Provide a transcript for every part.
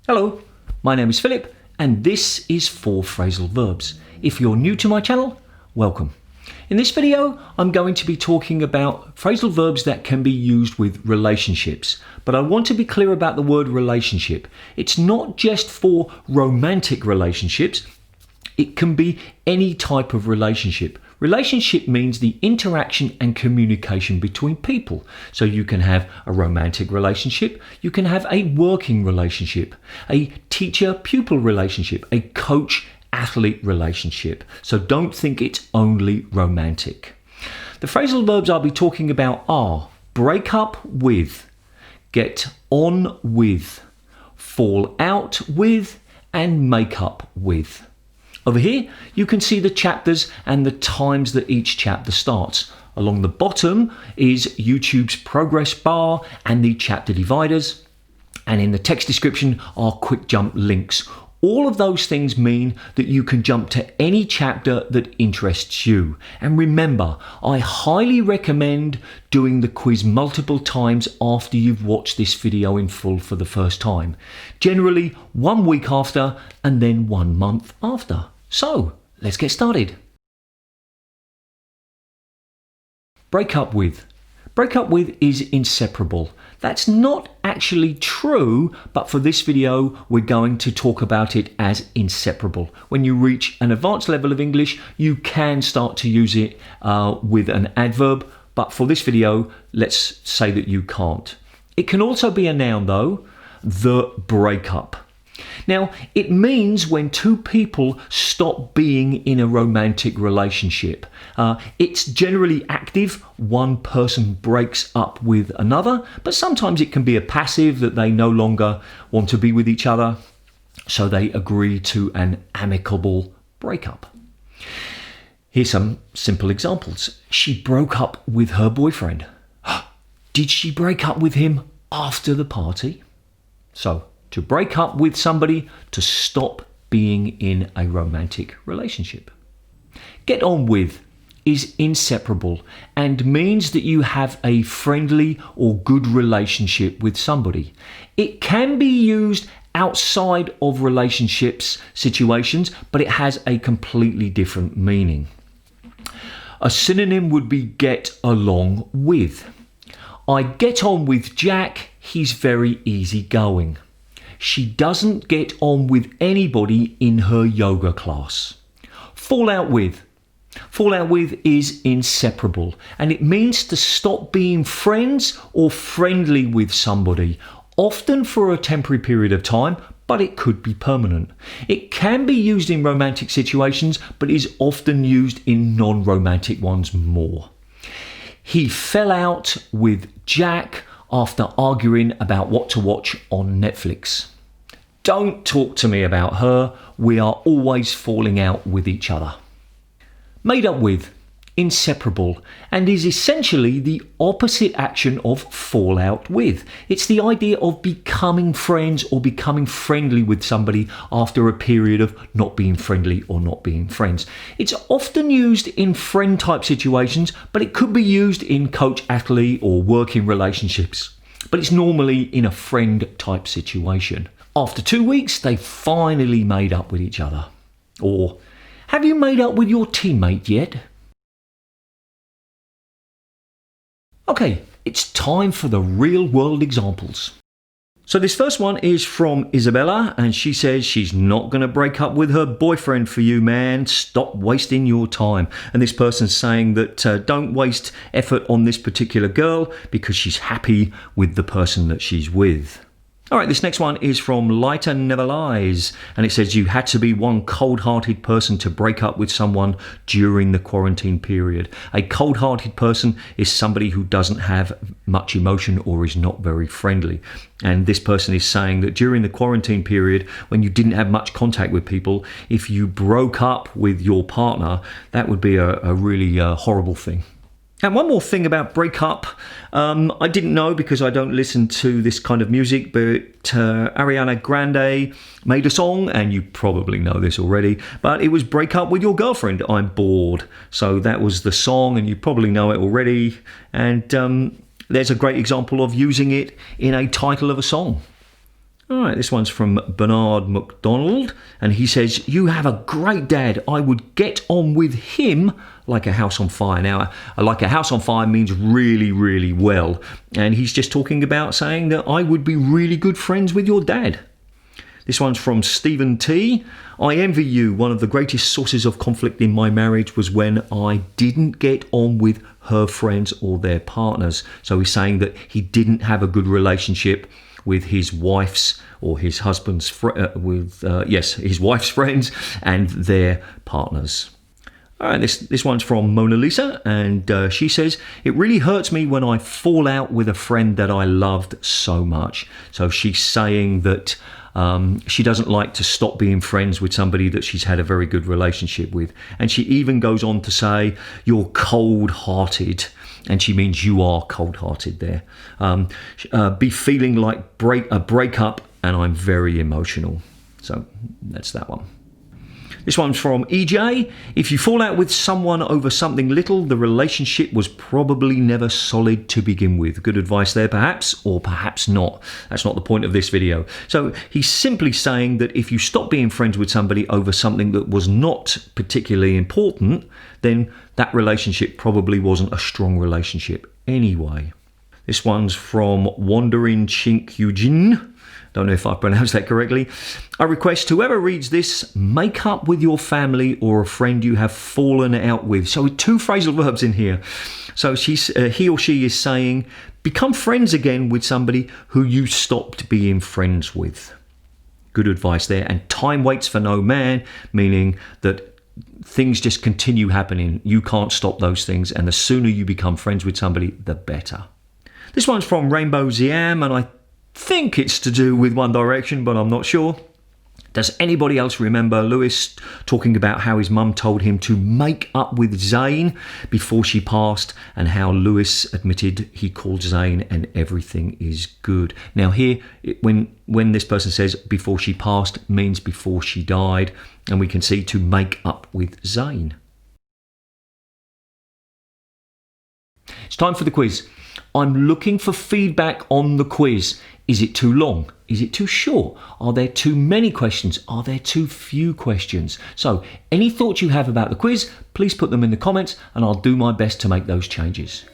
Hello, my name is Philip and this is 4 Phrasal Verbs. If you're new to my channel, welcome. In this video, I'm going to be talking about phrasal verbs that can be used with relationships. But I want to be clear about the word relationship. It's not just for romantic relationships. It can be any type of relationship. Relationship means the interaction and communication between people. So you can have a romantic relationship, you can have a working relationship, a teacher-pupil relationship, a coach-athlete relationship. So don't think it's only romantic. The phrasal verbs I'll be talking about are break up with, get on with, fall out with, and make up with. Over here, you can see the chapters and the times that each chapter starts. Along the bottom is YouTube's progress bar and the chapter dividers. And in the text description are quick jump links. All of those things mean that you can jump to any chapter that interests you. And remember, I highly recommend doing the quiz multiple times after you've watched this video in full for the first time. Generally 1 week after and then 1 month after. So, let's get started. Break up with. Break up with is inseparable. That's not actually true, but for this video, we're going to talk about it as inseparable. When you reach an advanced level of English, you can start to use it with an adverb, but for this video, let's say that you can't. It can also be a noun though, the breakup. Now, it means when two people stop being in a romantic relationship. It's generally active. One person breaks up with another, but sometimes it can be a passive that they no longer want to be with each other, so they agree to an amicable breakup. Here's some simple examples. She broke up with her boyfriend. Did she break up with him after the party? So, to break up with somebody, to stop being in a romantic relationship. Get on with is inseparable and means that you have a friendly or good relationship with somebody. It can be used outside of relationships situations, but it has a completely different meaning. A synonym would be get along with. I get on with Jack, he's very easygoing. She doesn't get on with anybody in her yoga class. Fall out with. Fall out with is inseparable and it means to stop being friends or friendly with somebody, often for a temporary period of time, but it could be permanent. It can be used in romantic situations, but is often used in non-romantic ones more. He fell out with Jack after arguing about what to watch on Netflix. Don't talk to me about her. We are always falling out with each other. Made up with, inseparable, and is essentially the opposite action of fall out with. It's the idea of becoming friends or becoming friendly with somebody after a period of not being friendly or not being friends. It's often used in friend type situations, but it could be used in coach-athlete or working relationships. But it's normally in a friend type situation. After 2 weeks, they finally made up with each other. Or, have you made up with your teammate yet? Okay, it's time for the real world examples. So this first one is from Isabella and she says she's not going to break up with her boyfriend for you, man. Stop wasting your time. And this person's saying that don't waste effort on this particular girl because she's happy with the person that she's with. All right, this next one is from Lighter Never Lies, and it says you had to be one cold-hearted person to break up with someone during the quarantine period. A cold-hearted person is somebody who doesn't have much emotion or is not very friendly. And this person is saying that during the quarantine period, when you didn't have much contact with people, if you broke up with your partner, that would be a really horrible thing. And one more thing about break up, I didn't know because I don't listen to this kind of music, but Ariana Grande made a song, and you probably know this already, but it was Break Up With Your Girlfriend, I'm Bored. So that was the song, and you probably know it already, and there's a great example of using it in a title of a song. All right, this one's from Bernard McDonald, and he says, "You have a great dad. I would get on with him like a house on fire." Now, like a house on fire means really, really well. And he's just talking about saying that I would be really good friends with your dad. This one's from Stephen T. "I envy you. One of the greatest sources of conflict in my marriage was when I didn't get on with her friends or their partners." So he's saying that he didn't have a good relationship with his wife's or his husband's his wife's friends and their partners. All right, this one's from Mona Lisa, and she says, "It really hurts me when I fall out with a friend that I loved so much." So she's saying that she doesn't like to stop being friends with somebody that she's had a very good relationship with. And she even goes on to say, "You're cold-hearted." And she means you are cold-hearted there. Be feeling like a breakup, and I'm very emotional. So that's that one. This one's from EJ. "If you fall out with someone over something little, the relationship was probably never solid to begin with." Good advice there, perhaps, or perhaps not. That's not the point of this video. So he's simply saying that if you stop being friends with somebody over something that was not particularly important, then that relationship probably wasn't a strong relationship anyway. This one's from Wandering Chink Eugene. Don't know if I pronounced that correctly. "I request whoever reads this, make up with your family or a friend you have fallen out with." So 2 phrasal verbs in here. So he or she is saying, become friends again with somebody who you stopped being friends with. Good advice there. And time waits for no man, meaning that things just continue happening. You can't stop those things. And the sooner you become friends with somebody, the better. This one's from Rainbow Ziam, and I think it's to do with One Direction, but I'm not sure. "Does anybody else remember Lewis talking about how his mum told him to make up with Zayn before she passed, and how Lewis admitted he called Zayn and everything is good?" Now here, when this person says before she passed, means before she died, and we can see to make up with Zayn. It's time for the quiz. I'm looking for feedback on the quiz. Is it too long? Is it too short? Are there too many questions? Are there too few questions? So any thoughts you have about the quiz, please put them in the comments and I'll do my best to make those changes.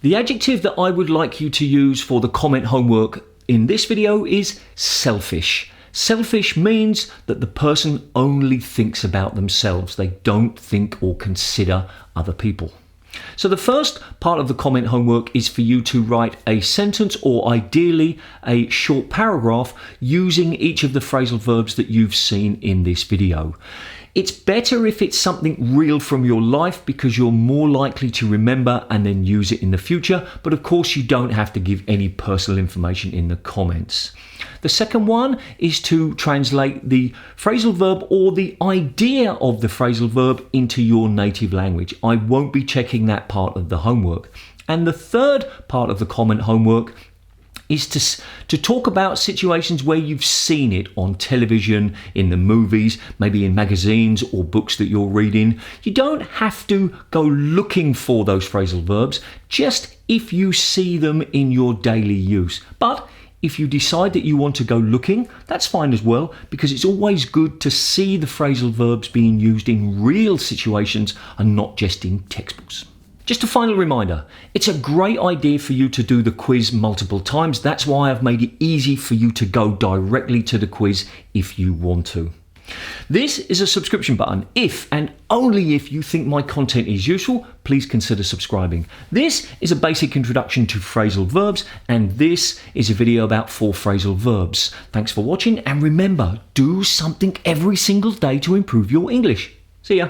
The adjective that I would like you to use for the comment homework in this video is selfish. Selfish means that the person only thinks about themselves. They don't think or consider other people. So the first part of the comment homework is for you to write a sentence or ideally a short paragraph using each of the phrasal verbs that you've seen in this video. It's better if it's something real from your life because you're more likely to remember and then use it in the future. But of course, you don't have to give any personal information in the comments. The second one is to translate the phrasal verb or the idea of the phrasal verb into your native language. I won't be checking that part of the homework. And the third part of the comment homework is to talk about situations where you've seen it on television, in the movies, maybe in magazines or books that you're reading. You don't have to go looking for those phrasal verbs, just if you see them in your daily use. But if you decide that you want to go looking, that's fine as well, because it's always good to see the phrasal verbs being used in real situations and not just in textbooks. Just a final reminder, it's a great idea for you to do the quiz multiple times. That's why I've made it easy for you to go directly to the quiz if you want to. This is a subscription button. If and only if you think my content is useful, please consider subscribing. This is a basic introduction to phrasal verbs, and this is a video about 4 phrasal verbs. Thanks for watching, and remember, do something every single day to improve your English. See ya.